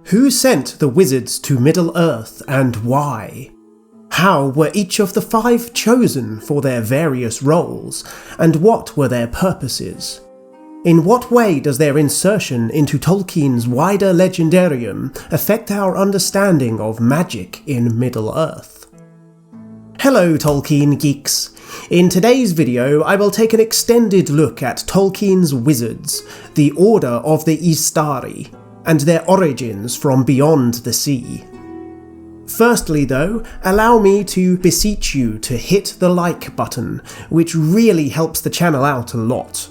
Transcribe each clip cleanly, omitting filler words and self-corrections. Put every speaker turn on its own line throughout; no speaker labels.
Who sent the wizards to Middle-earth and why? How were each of the 5 chosen for their various roles, and what were their purposes? In what way does their insertion into Tolkien's wider Legendarium affect our understanding of magic in Middle-earth? Hello Tolkien geeks! In today's video I will take an extended look at Tolkien's wizards, the Order of the Istari, and their origins from beyond the sea. Firstly though, allow me to beseech you to hit the like button, which really helps the channel out a lot.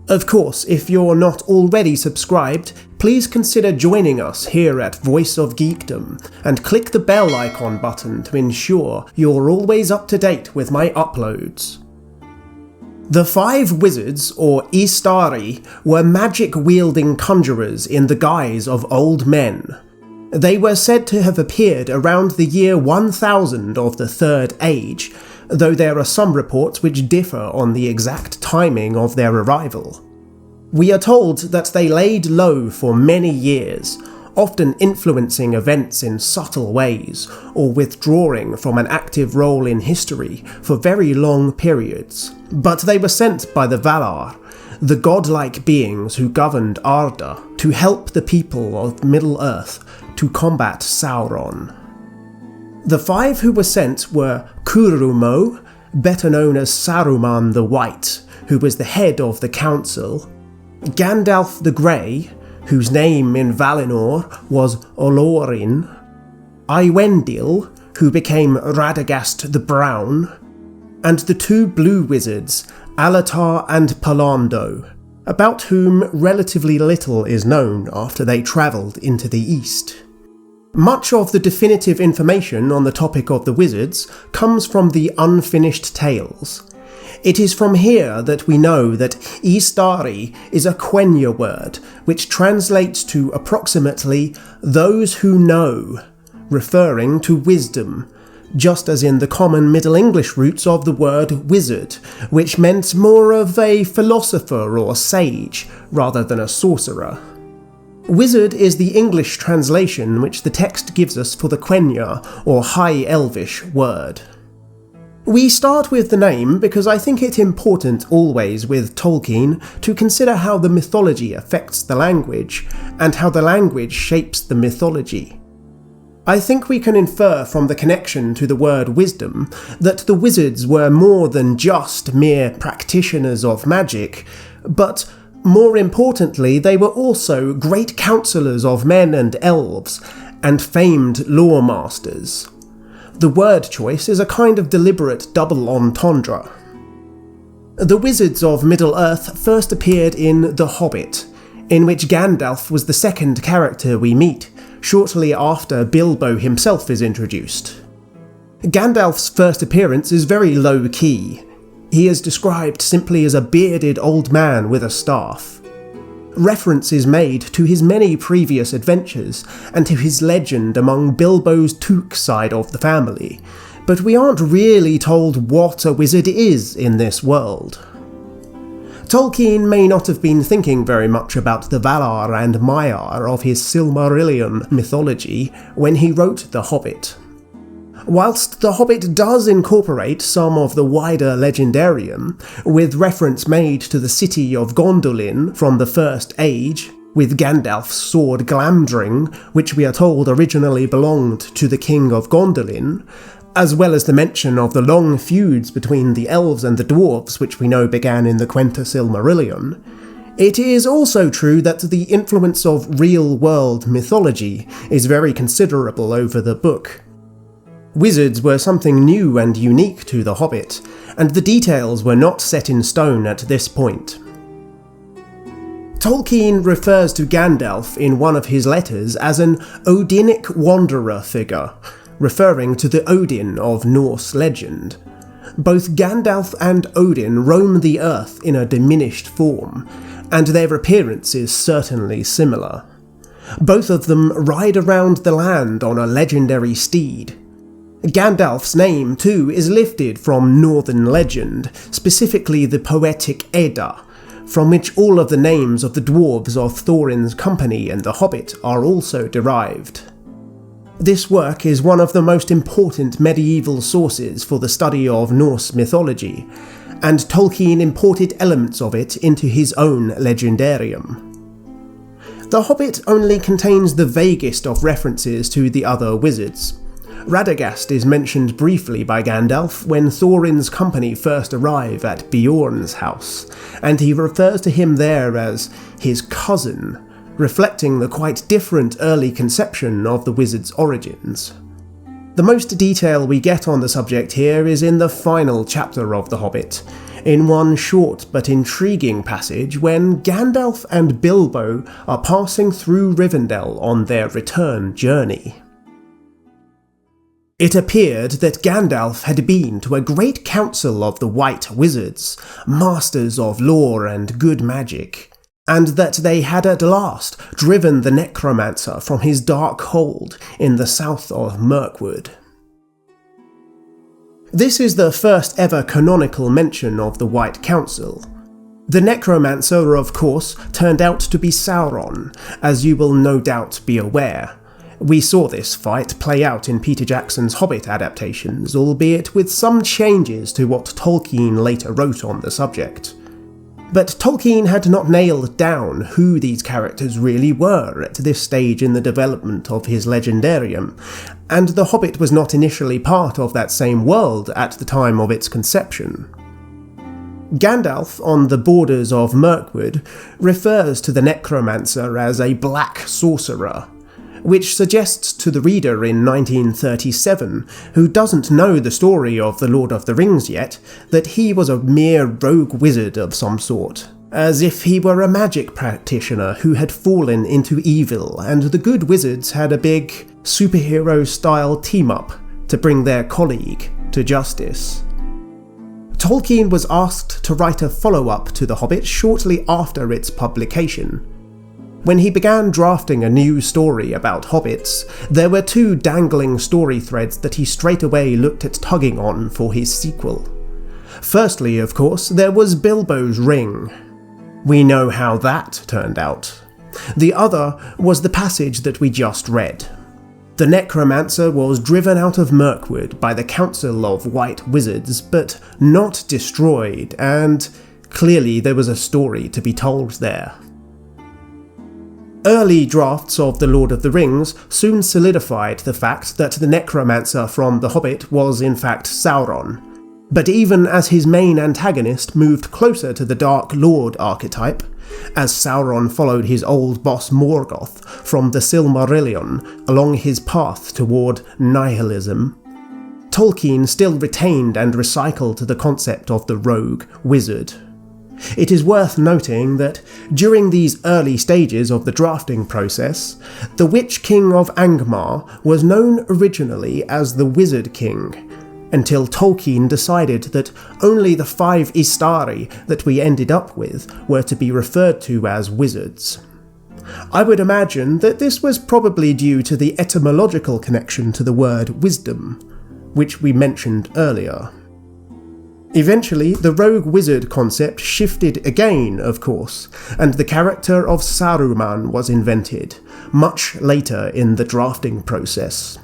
Of course, if you're not already subscribed, please consider joining us here at Voice of Geekdom, and click the bell icon button to ensure you're always up to date with my uploads. The 5 wizards, or Istari, were magic-wielding conjurers in the guise of old men. They were said to have appeared around the year 1000 of the Third Age, though there are some reports which differ on the exact timing of their arrival. We are told that they laid low for many years, often influencing events in subtle ways, or withdrawing from an active role in history for very long periods. But they were sent by the Valar, the godlike beings who governed Arda, to help the people of Middle-earth to combat Sauron. The 5 who were sent were Curumo, better known as Saruman the White, who was the head of the council, Gandalf the Grey, whose name in Valinor was Olorin, Iwendil, who became Radagast the Brown, and the 2 blue wizards, Alatar and Palando, about whom relatively little is known after they travelled into the east. Much of the definitive information on the topic of the wizards comes from the unfinished tales. It is from here that we know that Istari is a Quenya word, which translates to approximately those who know, referring to wisdom, just as in the common Middle English roots of the word wizard, which meant more of a philosopher or sage rather than a sorcerer. Wizard is the English translation which the text gives us for the Quenya, or High Elvish, word. We start with the name because I think it important always with Tolkien to consider how the mythology affects the language, and how the language shapes the mythology. I think we can infer from the connection to the word wisdom that the wizards were more than just mere practitioners of magic, but more importantly, they were also great counsellors of men and elves, and famed lore masters. The word choice is a kind of deliberate double entendre. The wizards of Middle-earth first appeared in The Hobbit, in which Gandalf was the second character we meet, shortly after Bilbo himself is introduced. Gandalf's first appearance is very low-key. He is described simply as a bearded old man with a staff. Reference is made to his many previous adventures and to his legend among Bilbo's Took side of the family, but we aren't really told what a wizard is in this world. Tolkien may not have been thinking very much about the Valar and Maiar of his Silmarillion mythology when he wrote The Hobbit. Whilst The Hobbit does incorporate some of the wider Legendarium, with reference made to the city of Gondolin from the First Age, with Gandalf's sword Glamdring, which we are told originally belonged to the King of Gondolin, as well as the mention of the long feuds between the elves and the dwarves which we know began in the Quenta Silmarillion, it is also true that the influence of real-world mythology is very considerable over the book. Wizards were something new and unique to The Hobbit, and the details were not set in stone at this point. Tolkien refers to Gandalf in one of his letters as an Odinic wanderer figure, referring to the Odin of Norse legend. Both Gandalf and Odin roam the earth in a diminished form, and their appearance is certainly similar. Both of them ride around the land on a legendary steed. Gandalf's name, too, is lifted from northern legend, specifically the poetic Edda, from which all of the names of the dwarves of Thorin's company and the Hobbit are also derived. This work is one of the most important medieval sources for the study of Norse mythology, and Tolkien imported elements of it into his own Legendarium. The Hobbit only contains the vaguest of references to the other wizards. Radagast is mentioned briefly by Gandalf when Thorin's company first arrive at Beorn's house, and he refers to him there as his cousin, reflecting the quite different early conception of the wizard's origins. The most detail we get on the subject here is in the final chapter of The Hobbit, in one short but intriguing passage when Gandalf and Bilbo are passing through Rivendell on their return journey. It appeared that Gandalf had been to a great council of the White Wizards, masters of lore and good magic, and that they had at last driven the necromancer from his dark hold in the south of Mirkwood. This is the first ever canonical mention of the White Council. The necromancer, of course, turned out to be Sauron, as you will no doubt be aware. We saw this fight play out in Peter Jackson's Hobbit adaptations, albeit with some changes to what Tolkien later wrote on the subject. But Tolkien had not nailed down who these characters really were at this stage in the development of his Legendarium, and The Hobbit was not initially part of that same world at the time of its conception. Gandalf, on the borders of Mirkwood, refers to the necromancer as a black sorcerer, which suggests to the reader in 1937, who doesn't know the story of The Lord of the Rings yet, that he was a mere rogue wizard of some sort, as if he were a magic practitioner who had fallen into evil and the good wizards had a big superhero-style team-up to bring their colleague to justice. Tolkien was asked to write a follow-up to The Hobbit shortly after its publication. When he began drafting a new story about hobbits, there were two dangling story threads that he straight away looked at tugging on for his sequel. Firstly, of course, there was Bilbo's ring. We know how that turned out. The other was the passage that we just read. The necromancer was driven out of Mirkwood by the Council of White Wizards, but not destroyed, and clearly there was a story to be told there. Early drafts of The Lord of the Rings soon solidified the fact that the necromancer from The Hobbit was in fact Sauron, but even as his main antagonist moved closer to the Dark Lord archetype, as Sauron followed his old boss Morgoth from the Silmarillion along his path toward nihilism, Tolkien still retained and recycled the concept of the rogue wizard. It is worth noting that during these early stages of the drafting process, the Witch King of Angmar was known originally as the Wizard King, until Tolkien decided that only the 5 Istari that we ended up with were to be referred to as wizards. I would imagine that this was probably due to the etymological connection to the word wisdom, which we mentioned earlier. Eventually, the rogue wizard concept shifted again, of course, and the character of Saruman was invented, much later in the drafting process.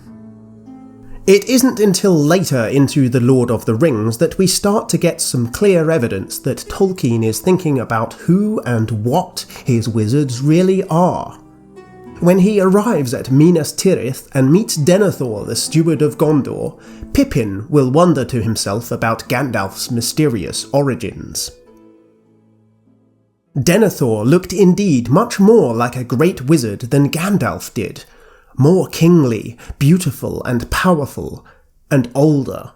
It isn't until later into The Lord of the Rings that we start to get some clear evidence that Tolkien is thinking about who and what his wizards really are. When he arrives at Minas Tirith and meets Denethor, the steward of Gondor, Pippin will wonder to himself about Gandalf's mysterious origins. Denethor looked indeed much more like a great wizard than Gandalf did, more kingly, beautiful and powerful, and older.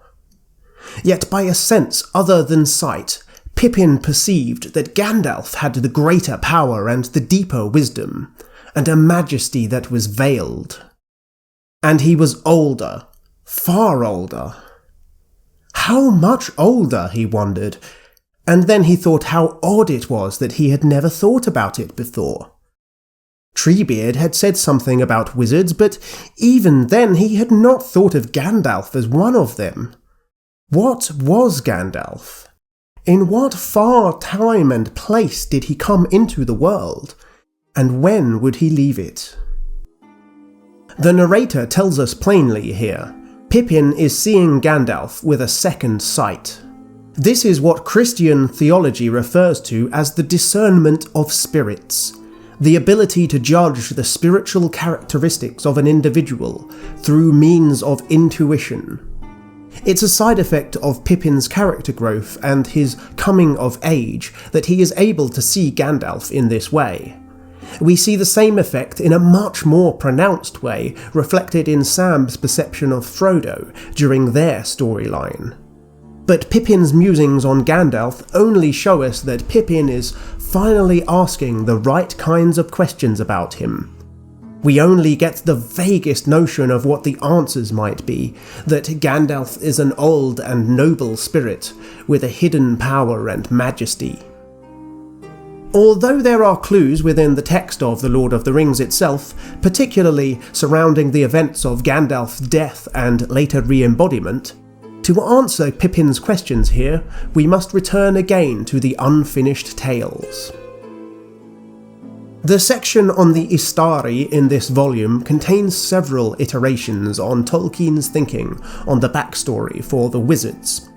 Yet by a sense other than sight, Pippin perceived that Gandalf had the greater power and the deeper wisdom, and a majesty that was veiled. And he was older, far older. How much older, he wondered, and then he thought how odd it was that he had never thought about it before. Treebeard had said something about wizards, but even then he had not thought of Gandalf as one of them. What was Gandalf? In what far time and place did he come into the world, and when would he leave it? The narrator tells us plainly here, Pippin is seeing Gandalf with a second sight. This is what Christian theology refers to as the discernment of spirits, the ability to judge the spiritual characteristics of an individual through means of intuition. It's a side effect of Pippin's character growth and his coming of age that he is able to see Gandalf in this way. We see the same effect in a much more pronounced way reflected in Sam's perception of Frodo during their storyline. But Pippin's musings on Gandalf only show us that Pippin is finally asking the right kinds of questions about him. We only get the vaguest notion of what the answers might be, that Gandalf is an old and noble spirit with a hidden power and majesty. Although there are clues within the text of The Lord of the Rings itself, particularly surrounding the events of Gandalf's death and later re-embodiment, to answer Pippin's questions here, we must return again to the unfinished tales. The section on the Istari in this volume contains several iterations on Tolkien's thinking on the backstory for the wizards.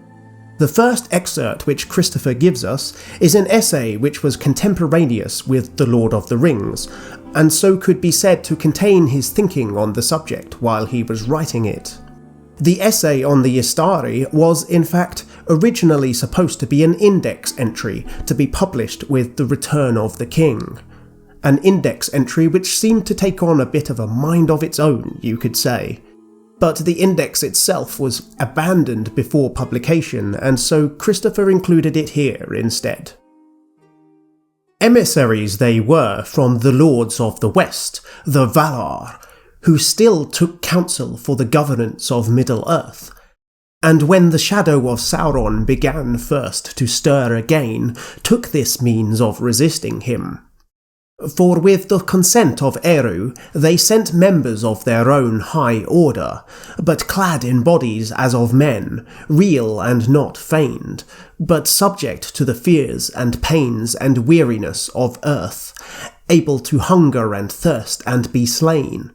The first excerpt which Christopher gives us is an essay which was contemporaneous with The Lord of the Rings, and so could be said to contain his thinking on the subject while he was writing it. The essay on the Istari was, in fact, originally supposed to be an index entry to be published with The Return of the King. An index entry which seemed to take on a bit of a mind of its own, you could say. But the index itself was abandoned before publication, and so Christopher included it here instead. Emissaries they were from the Lords of the West, the Valar, who still took counsel for the governance of Middle-earth, and when the shadow of Sauron began first to stir again, took this means of resisting him. For with the consent of Eru, they sent members of their own high order, but clad in bodies as of men, real and not feigned, but subject to the fears and pains and weariness of earth, able to hunger and thirst and be slain.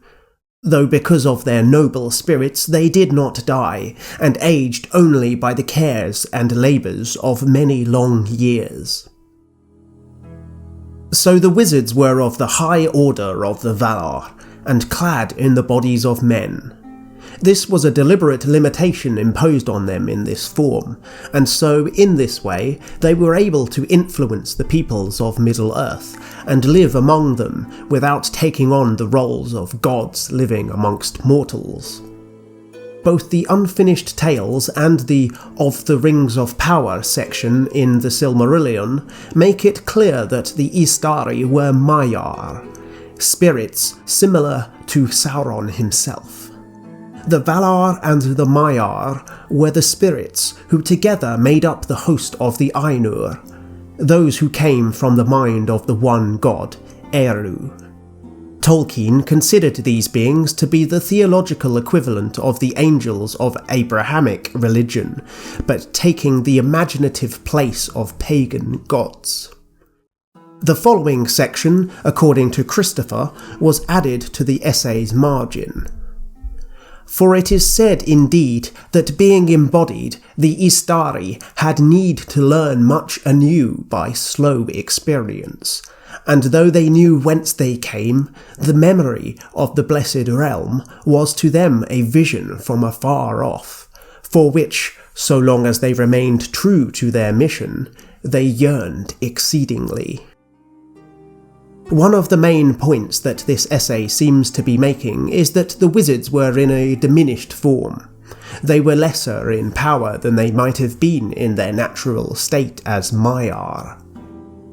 Though because of their noble spirits they did not die, and aged only by the cares and labours of many long years. So the wizards were of the high order of the Valar, and clad in the bodies of men. This was a deliberate limitation imposed on them in this form, and so in this way they were able to influence the peoples of Middle-earth, and live among them without taking on the roles of gods living amongst mortals. Both the unfinished tales and the Of the Rings of Power section in the Silmarillion make it clear that the Istari were Maiar, spirits similar to Sauron himself. The Valar and the Maiar were the spirits who together made up the host of the Ainur, those who came from the mind of the one god, Eru. Tolkien considered these beings to be the theological equivalent of the angels of Abrahamic religion, but taking the imaginative place of pagan gods. The following section, according to Christopher, was added to the essay's margin. For it is said indeed that being embodied, the Istari had need to learn much anew by slow experience, and though they knew whence they came, the memory of the blessed realm was to them a vision from afar off, for which, so long as they remained true to their mission, they yearned exceedingly. One of the main points that this essay seems to be making is that the wizards were in a diminished form. They were lesser in power than they might have been in their natural state as Maiar.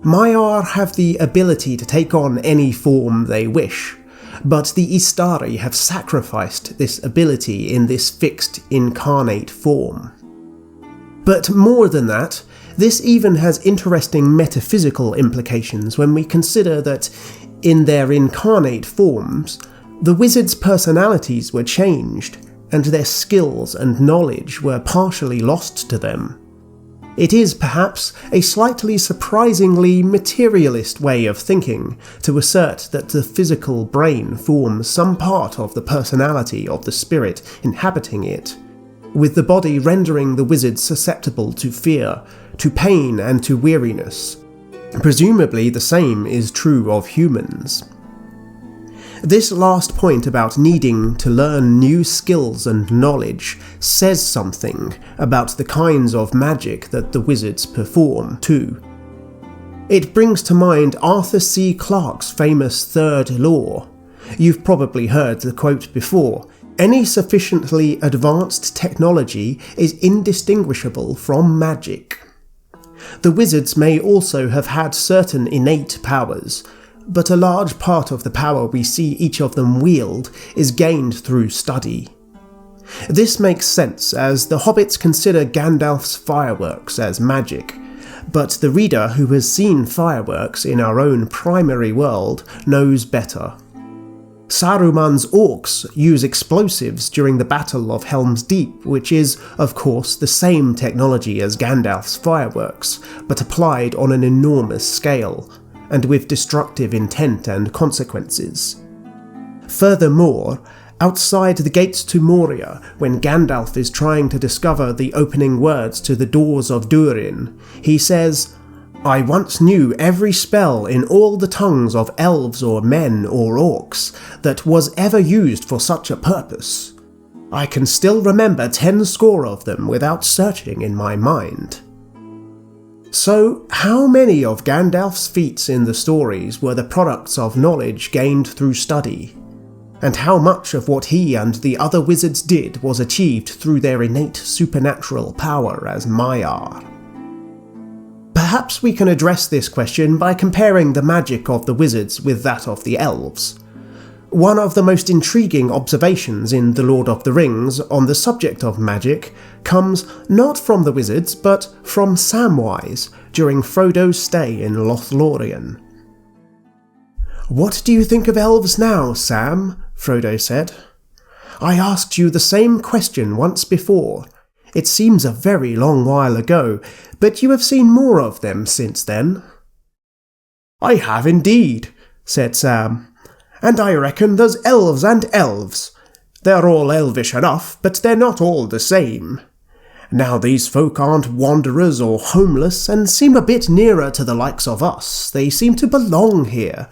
Maiar have the ability to take on any form they wish, but the Istari have sacrificed this ability in this fixed incarnate form. But more than that, this even has interesting metaphysical implications when we consider that, in their incarnate forms, the wizards' personalities were changed, and their skills and knowledge were partially lost to them. It is perhaps a slightly surprisingly materialist way of thinking to assert that the physical brain forms some part of the personality of the spirit inhabiting it, with the body rendering the wizard susceptible to fear, to pain and to weariness. Presumably the same is true of humans. This last point about needing to learn new skills and knowledge says something about the kinds of magic that the wizards perform, too. It brings to mind Arthur C. Clarke's famous third law. You've probably heard the quote before: "Any sufficiently advanced technology is indistinguishable from magic." The wizards may also have had certain innate powers, but a large part of the power we see each of them wield is gained through study. This makes sense, as the hobbits consider Gandalf's fireworks as magic, but the reader who has seen fireworks in our own primary world knows better. Saruman's orcs use explosives during the Battle of Helm's Deep, which is, of course, the same technology as Gandalf's fireworks, but applied on an enormous scale, and with destructive intent and consequences. Furthermore, outside the gates to Moria, when Gandalf is trying to discover the opening words to the doors of Durin, he says, "I once knew every spell in all the tongues of elves or men or orcs that was ever used for such a purpose. I can still remember 10 score of them without searching in my mind." So, how many of Gandalf's feats in the stories were the products of knowledge gained through study? And how much of what he and the other wizards did was achieved through their innate supernatural power as Maiar? Perhaps we can address this question by comparing the magic of the wizards with that of the elves. One of the most intriguing observations in The Lord of the Rings on the subject of magic comes not from the wizards, but from Samwise during Frodo's stay in Lothlorien. "What do you think of elves now, Sam?" Frodo said. "I asked you the same question once before. It seems a very long while ago, but you have seen more of them since then." "I have indeed," said Sam. "And I reckon there's elves and elves. They're all elvish enough, but they're not all the same. Now these folk aren't wanderers or homeless and seem a bit nearer to the likes of us. They seem to belong here,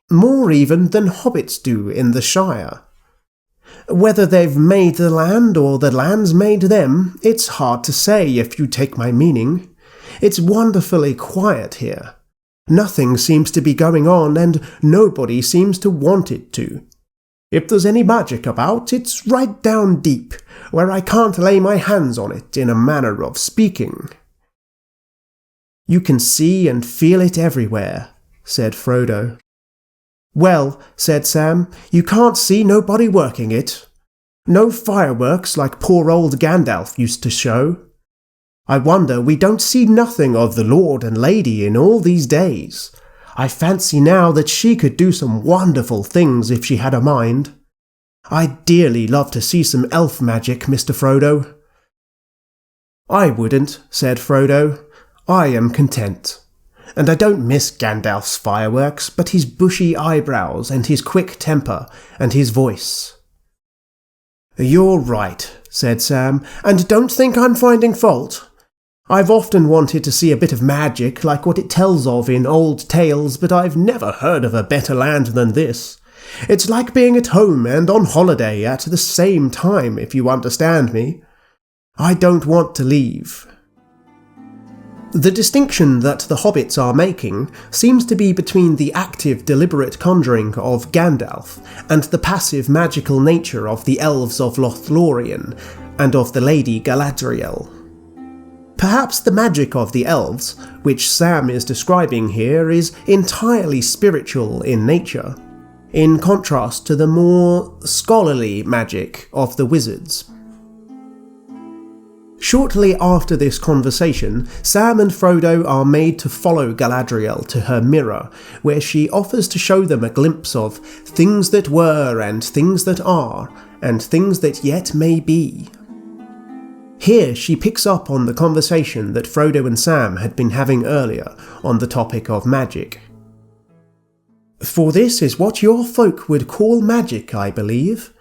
more even than hobbits do in the Shire. Whether they've made the land or the land's made them, it's hard to say if you take my meaning. It's wonderfully quiet here. Nothing seems to be going on, and nobody seems to want it to. If there's any magic about, it's right down deep, where I can't lay my hands on it in a manner of speaking." "You can see and feel it everywhere," said Frodo. "Well," said Sam, "you can't see nobody working it. No fireworks like poor old Gandalf used to show. I wonder we don't see nothing of the Lord and Lady in all these days. I fancy now that she could do some wonderful things if she had a mind. I'd dearly love to see some elf magic, Mr. Frodo." "I wouldn't," said Frodo. "I am content. And I don't miss Gandalf's fireworks, but his bushy eyebrows and his quick temper and his voice." "You're right," said Sam, "and don't think I'm finding fault. I've often wanted to see a bit of magic like what it tells of in old tales, but I've never heard of a better land than this. It's like being at home and on holiday at the same time, if you understand me. I don't want to leave." The distinction that the hobbits are making seems to be between the active, deliberate conjuring of Gandalf and the passive magical nature of the elves of Lothlorien and of the Lady Galadriel. Perhaps the magic of the elves, which Sam is describing here, is entirely spiritual in nature, in contrast to the more scholarly magic of the wizards. Shortly after this conversation, Sam and Frodo are made to follow Galadriel to her mirror, where she offers to show them a glimpse of things that were and things that are, and things that yet may be. Here she picks up on the conversation that Frodo and Sam had been having earlier on the topic of magic. "For this is what your folk would call magic, I believe,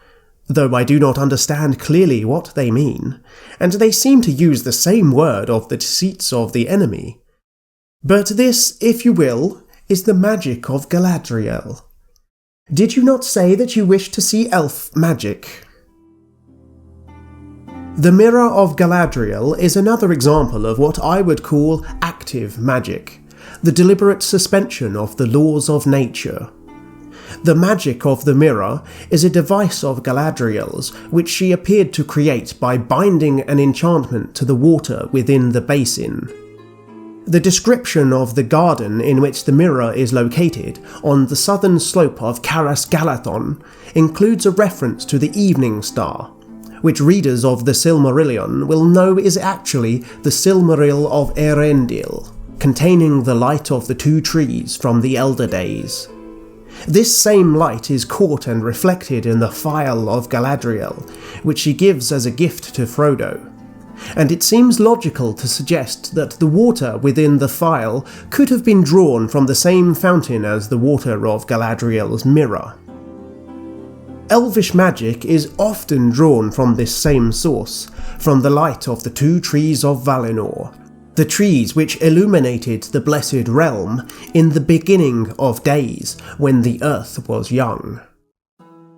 though I do not understand clearly what they mean, and they seem to use the same word of the deceits of the enemy. But this, if you will, is the magic of Galadriel. Did you not say that you wish to see elf magic?" The Mirror of Galadriel is another example of what I would call active magic, the deliberate suspension of the laws of nature. The magic of the mirror is a device of Galadriel's which she appeared to create by binding an enchantment to the water within the basin. The description of the garden in which the mirror is located on the southern slope of Caras Galadhon includes a reference to the evening star, which readers of the Silmarillion will know is actually the Silmaril of Eärendil, containing the light of the two trees from the Elder Days. This same light is caught and reflected in the phial of Galadriel, which she gives as a gift to Frodo, and it seems logical to suggest that the water within the phial could have been drawn from the same fountain as the water of Galadriel's mirror. Elvish magic is often drawn from this same source, from the light of the two trees of Valinor, the trees which illuminated the Blessed Realm in the beginning of days when the earth was young.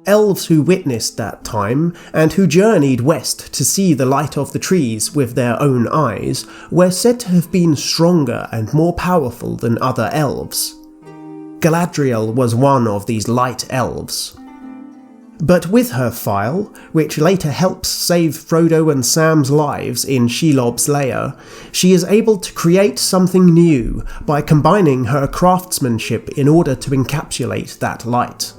Elves who witnessed that time, and who journeyed west to see the light of the trees with their own eyes, were said to have been stronger and more powerful than other elves. Galadriel was one of these light elves. But with her phial, which later helps save Frodo and Sam's lives in Shelob's lair, she is able to create something new by combining her craftsmanship in order to encapsulate that light.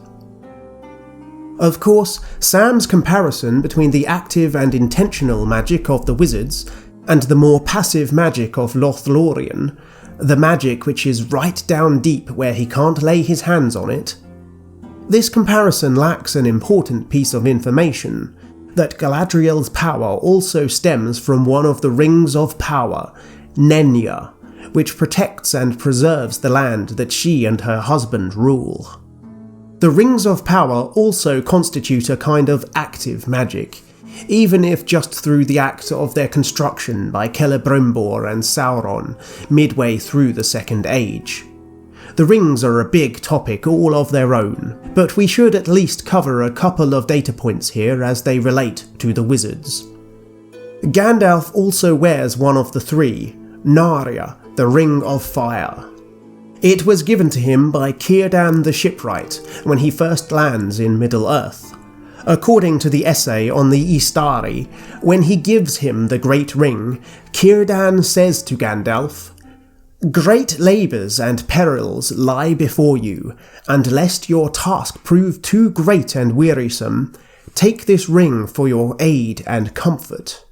Of course, Sam's comparison between the active and intentional magic of the wizards and the more passive magic of Lothlorien, the magic which is right down deep where he can't lay his hands on it, this comparison lacks an important piece of information, that Galadriel's power also stems from one of the Rings of Power, Nenya, which protects and preserves the land that she and her husband rule. The Rings of Power also constitute a kind of active magic, even if just through the act of their construction by Celebrimbor and Sauron midway through the Second Age. The rings are a big topic all of their own, but we should at least cover a couple of data points here as they relate to the wizards. Gandalf also wears one of the three, Narya, the Ring of Fire. It was given to him by Círdan the Shipwright when he first lands in Middle-earth. According to the essay on the Istari, when he gives him the Great Ring, Círdan says to Gandalf, "Great labours and perils lie before you, and lest your task prove too great and wearisome, take this ring for your aid and comfort.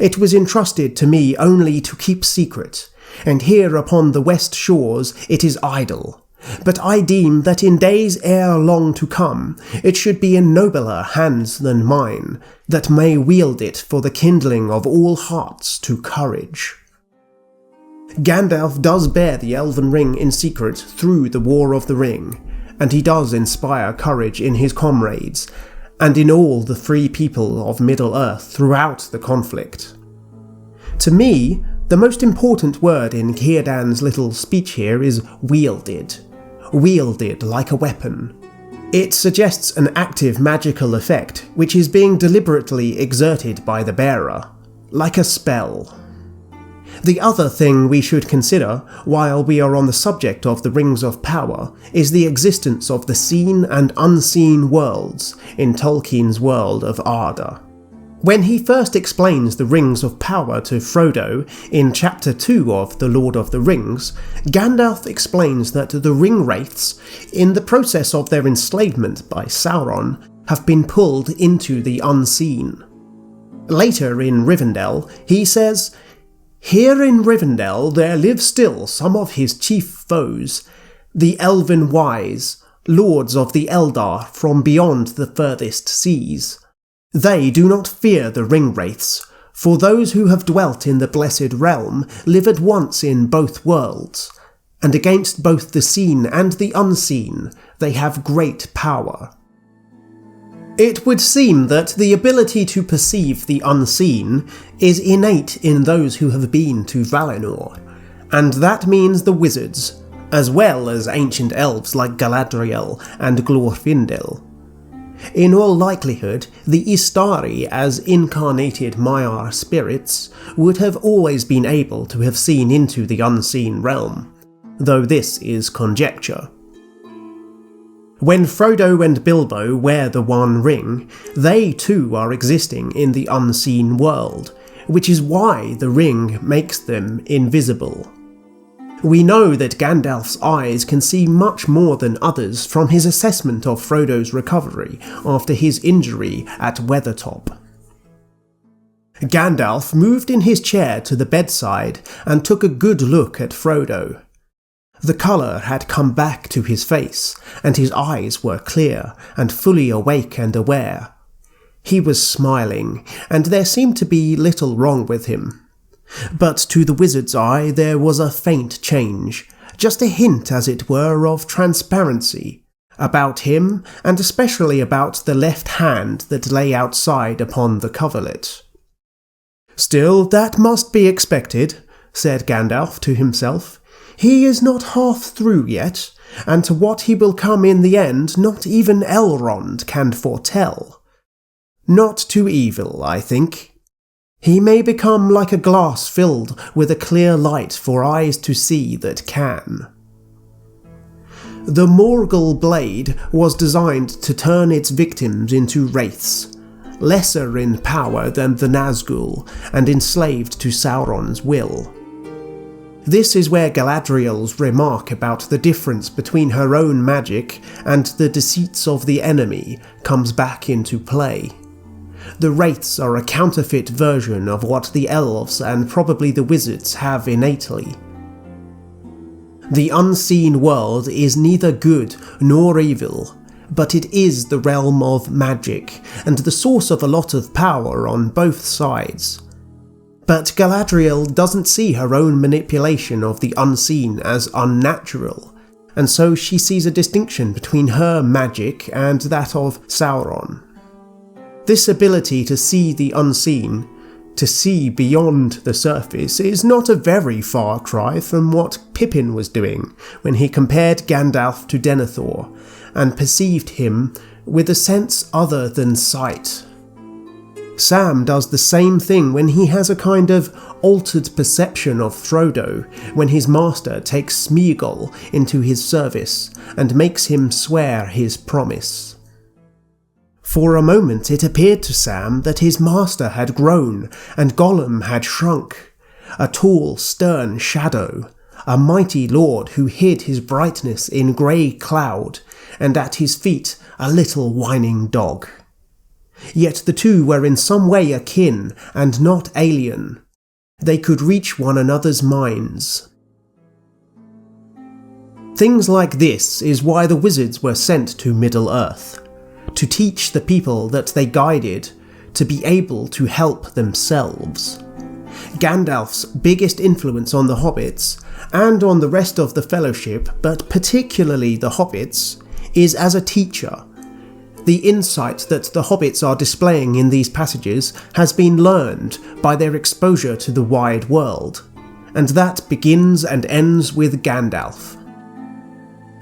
It was entrusted to me only to keep secret, and here upon the west shores it is idle. But I deem that in days ere long to come, it should be in nobler hands than mine, that may wield it for the kindling of all hearts to courage." Gandalf does bear the Elven Ring in secret through the War of the Ring, and he does inspire courage in his comrades, and in all the free people of Middle-earth throughout the conflict. To me, the most important word in Círdan's little speech here is wielded. Wielded like a weapon. It suggests an active magical effect which is being deliberately exerted by the bearer, like a spell. The other thing we should consider, while we are on the subject of the Rings of Power, is the existence of the seen and unseen worlds in Tolkien's world of Arda. When he first explains the Rings of Power to Frodo in Chapter 2 of The Lord of the Rings, Gandalf explains that the ring-wraiths, in the process of their enslavement by Sauron, have been pulled into the unseen. Later in Rivendell, he says, "Here in Rivendell there live still some of his chief foes, the Elven Wise, lords of the Eldar from beyond the furthest seas. They do not fear the ring-wraiths, For those who have dwelt in the Blessed Realm live at once in both worlds, and against both the seen and the unseen they have great power. It would seem that the ability to perceive the unseen is innate in those who have been to Valinor, and that means the wizards, as well as ancient elves like Galadriel and Glorfindel. In all likelihood, the Istari, as incarnated Maiar spirits, would have always been able to have seen into the unseen realm, though this is conjecture. When Frodo and Bilbo wear the One Ring, they too are existing in the unseen world, which is why the ring makes them invisible. We know that Gandalf's eyes can see much more than others from his assessment of Frodo's recovery after his injury at Weathertop. Gandalf moved in his chair to the bedside and took a good look at Frodo. The colour had come back to his face, and his eyes were clear and fully awake and aware. He was smiling, and there seemed to be little wrong with him. But to the wizard's eye there was a faint change, just a hint, as it were, of transparency, about him, and especially about the left hand that lay outside upon the coverlet. "Still, that must be expected," said Gandalf to himself. "He is not half through yet, and to what he will come in the end not even Elrond can foretell. Not to evil, I think. He may become like a glass filled with a clear light for eyes to see that can." The Morgul blade was designed to turn its victims into wraiths, lesser in power than the Nazgul and enslaved to Sauron's will. This is where Galadriel's remark about the difference between her own magic and the deceits of the enemy comes back into play. The wraiths are a counterfeit version of what the elves and probably the wizards have innately. The unseen world is neither good nor evil, but it is the realm of magic and the source of a lot of power on both sides. But Galadriel doesn't see her own manipulation of the unseen as unnatural, and so she sees a distinction between her magic and that of Sauron. This ability to see the unseen, to see beyond the surface, is not a very far cry from what Pippin was doing when he compared Gandalf to Denethor, and perceived him with a sense other than sight. Sam does the same thing when he has a kind of altered perception of Frodo, when his master takes Smeagol into his service and makes him swear his promise. For a moment it appeared to Sam that his master had grown and Gollum had shrunk, a tall, stern shadow, a mighty lord who hid his brightness in grey cloud, and at his feet a little whining dog. Yet the two were in some way akin and not alien. They could reach one another's minds. Things like this is why the wizards were sent to Middle-earth, to teach the people that they guided to be able to help themselves. Gandalf's biggest influence on the hobbits, and on the rest of the Fellowship, but particularly the hobbits, is as a teacher. The insight that the hobbits are displaying in these passages has been learned by their exposure to the wide world, and that begins and ends with Gandalf.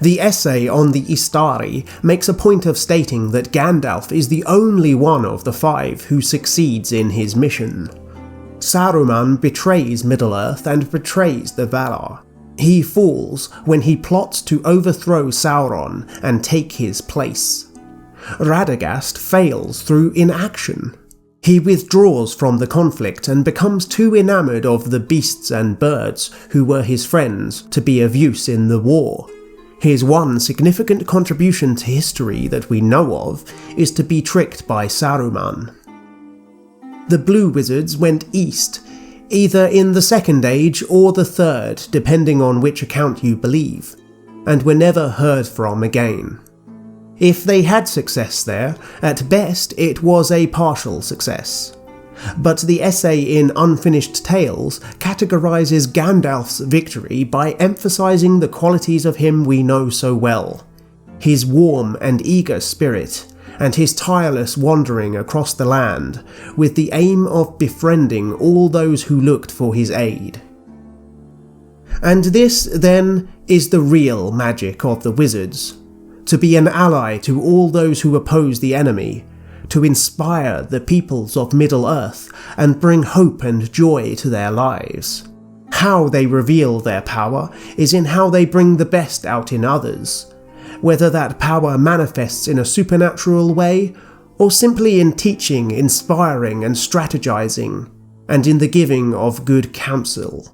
The essay on the Istari makes a point of stating that Gandalf is the only one of the five who succeeds in his mission. Saruman betrays Middle-earth and betrays the Valar. He falls when he plots to overthrow Sauron and take his place. Radagast fails through inaction. He withdraws from the conflict and becomes too enamoured of the beasts and birds who were his friends to be of use in the war. His one significant contribution to history that we know of is to be tricked by Saruman. The Blue Wizards went east, either in the Second Age or the Third, depending on which account you believe, and were never heard from again. If they had success there, at best it was a partial success. But the essay in Unfinished Tales categorises Gandalf's victory by emphasising the qualities of him we know so well: his warm and eager spirit, and his tireless wandering across the land, with the aim of befriending all those who looked for his aid. And this, then, is the real magic of the wizards: to be an ally to all those who oppose the enemy, to inspire the peoples of Middle-earth and bring hope and joy to their lives. How they reveal their power is in how they bring the best out in others, whether that power manifests in a supernatural way, or simply in teaching, inspiring and strategizing, and in the giving of good counsel.